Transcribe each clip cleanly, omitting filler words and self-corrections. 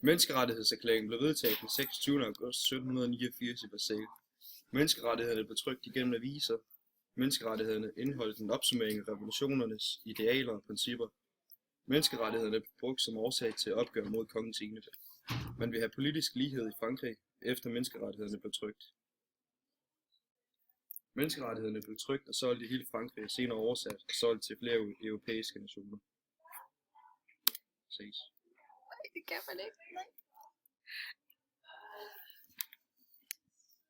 Menneskerettighedserklæringen blev vedtaget den 26. august 1789 i Versailles. Menneskerettighederne blev trykt igennem aviser. Menneskerettighederne indeholdt en opsummering af revolutionernes idealer og principper. Menneskerettighederne blev brugt som årsag til at opgøre mod kongens enevælde. Man vil have politisk lighed i Frankrig, efter menneskerettighederne blev trykt. Menneskerettighederne blev trykt og solgt i hele Frankrig og senere oversat og solgt til flere europæiske nationer. Ses. Nej, det kan man ikke. Nej.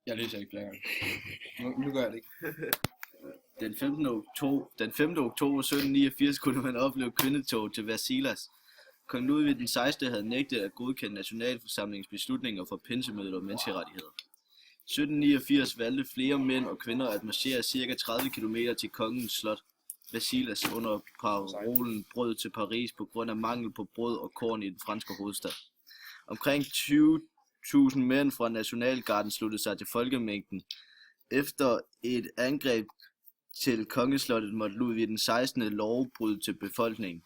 Jeg læser ikke flere gange. Nu gør jeg det ikke. Den 5. oktober 1789 kunne man opleve kvindetog til Versailles. Kong Ludvig den 16. havde nægtet at godkende nationalforsamlingens beslutninger for pinsemødet om menneskerettigheder. 1789 valgte flere mænd og kvinder at marchere ca. 30 km til kongens slot Versailles under parolen brød til Paris på grund af mangel på brød og korn i den franske hovedstad. Omkring 20.000 mænd fra Nationalgarden sluttede sig til folkemængden. Efter et angreb til kongeslottet måtte Ludvig den 16. lovbrud til befolkningen.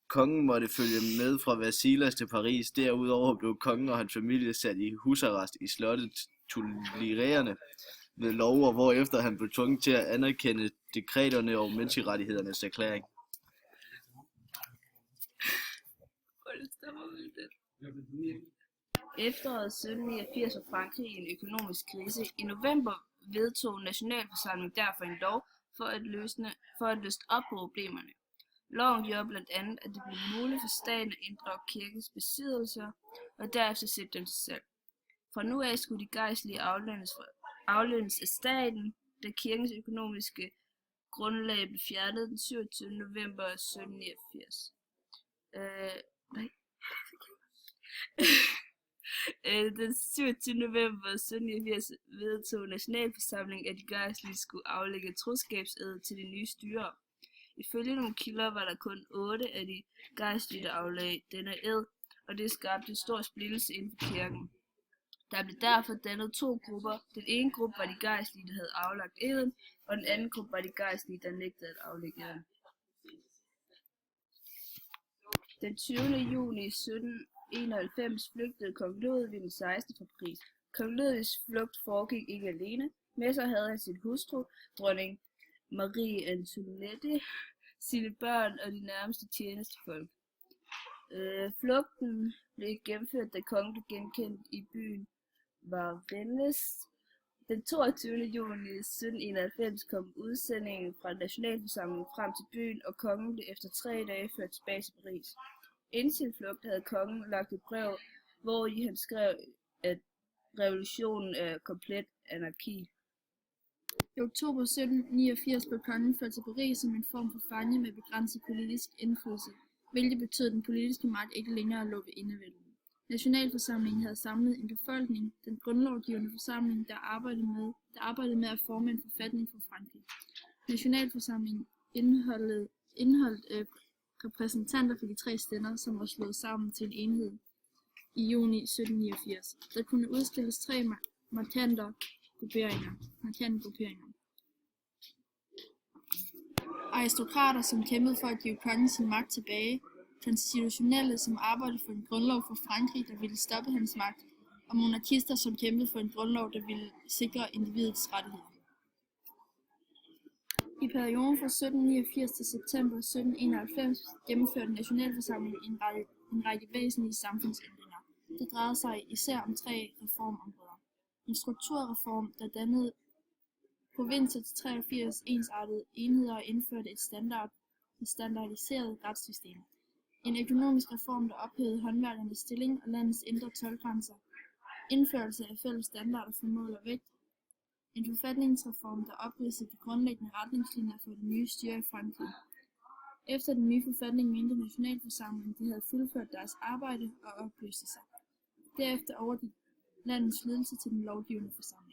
Kongen måtte følge med fra Versailles til Paris. Derudover blev kongen og hans familie sat i husarrest i slottet Tuileries ved lov, hvorefter han blev tvunget til at anerkende dekreterne og menneskerettighedernes erklæring. Efteråret 1789 var Frankrig i en økonomisk krise. I november vedtog nationalforsamlingen derfor en lov for at løsne op på problemerne. Loven gjorde blandt andet, at det blev muligt for staten at inddrage kirkens besiddelser og derefter sætte dem til salg. Fra nu af skulle de gejstlige aflønnes af staten, da kirkens økonomiske grundlag blev fjernet den 27. november 1789. Den 27. november 1789 vedtog nationalforsamlingen, at de gejstlige skulle aflægge troskabsed til det nye styre. Ifølge nogle kilder var der kun 8 af de gejstlige, der aflagde denne ed, og det skabte stor splittelse inden for kirken. Der blev derfor dannet 2 grupper. Den ene gruppe var de gejstlige, der havde aflagt eden, og den anden gruppe var de gejstlige, der nægtede at aflægge eden. Den 20. juni 1791 flygtede kong Ludvig den 16. fra Paris. Kong Ludvigs flugt foregik ikke alene. Med sig havde han sin hustru, dronning Marie Antoinette, sine børn og de nærmeste tjenestefolk. Flugten blev gennemført, da kongen blev genkendt i byen Varennes. Den 22. juni 1791 kom udsendingen fra nationalforsamlingen frem til byen, og kongen blev efter 3 dage ført tilbage til Paris. Inden sin flugt havde kongen lagt et brev, hvori han skrev, at revolutionen er komplet anarki. I oktober 1789 blev kongen ført til Paris som en form for fange med begrænset politisk indflydelse, hvilket betød, at den politiske magt ikke længere lå ved enevælden. Nationalforsamlingen havde samlet en befolkning, den grundlovgivende forsamling, der arbejdede med at forme en forfatning for Frankrig. Nationalforsamlingen indeholdt repræsentanter for de 3 stænder, som var slået sammen til en enhed i juni 1789. Der kunne udstilles 3 markante grupperinger. Aristokrater, som kæmpede for at give kongen sin magt tilbage, konstitutionelle, som arbejdede for en grundlov for Frankrig, der ville stoppe hans magt, og monarkister, som kæmpede for en grundlov, der ville sikre individets rettigheder. I perioden fra 1789 til september 1791 gennemførte nationalforsamlingen en række væsentlige samfundsændringer. Det drejede sig især om 3 reformområder. En strukturreform, der dannede provinser til 83 ensartede enheder og indførte et standardiseret retssystem. En økonomisk reform, der ophævede håndværkernes stilling og landets indre toldgrænser. Indførelse af fælles standarder for mål og vægt. En forfatningsreform, der opridsede de grundlæggende retningslinjer for det nye styre i Frankrig. Efter den nye forfatning mente nationalforsamlingen, de havde fuldført deres arbejde og opløste sig. Derefter overgik landets ledelse til den lovgivende forsamling.